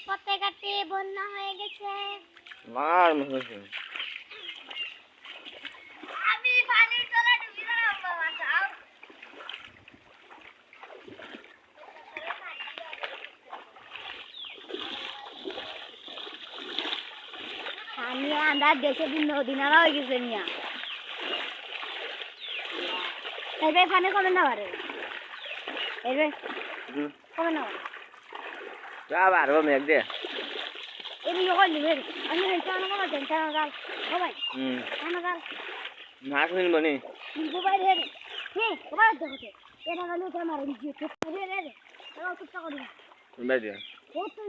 পথে ঘাটে বন্যা হয়ে গেছে। মার মুখে আমি পানির তলা ডুবে গেলাম বাবা যাও। আমি আন্দাজ দেশে দিন নদী নালা হয়ে গেছে মিয়া। এই পানি কমে না পারে এই কমে না পারে যা বারবো মেঘ দে এদিকে হইলি বেরি আমি চানা বাবা চানা গাল ও ভাই চানা গাল মাছ নিল বনি কিন্তু বাইরে রে হে বাবা দেখো এটা গেল তো আমার নিজে তো রে রে তাও তো করি না বাইরে ও তো